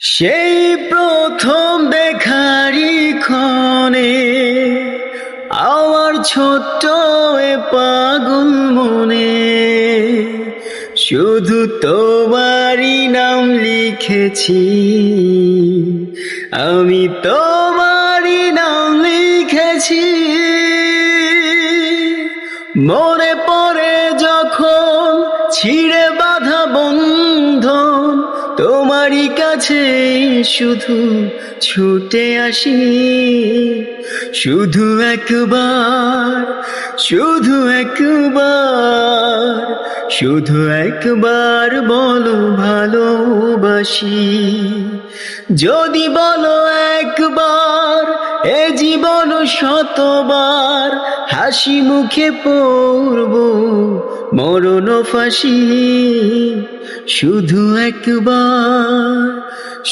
সেই প্রথম দেখারই ক্ষণে আমার ছোট্ট এ পাগল মনে শুধু তোমারই নাম লিখেছি, আমি তোমারই নাম লিখেছি। মনে পড়ে যখন ছিঁড়ে বাঁধা বন্ধন, তোমারই কাছে শুধু ছুটে আসি। শুধু একবার, শুধু একবার, শুধু একবার বলো ভালোবাসি। যদি বলো একবার, এ জীবন শতবার হাসি মুখে পড়ব মরণ ফাঁসি। শুধু একবার,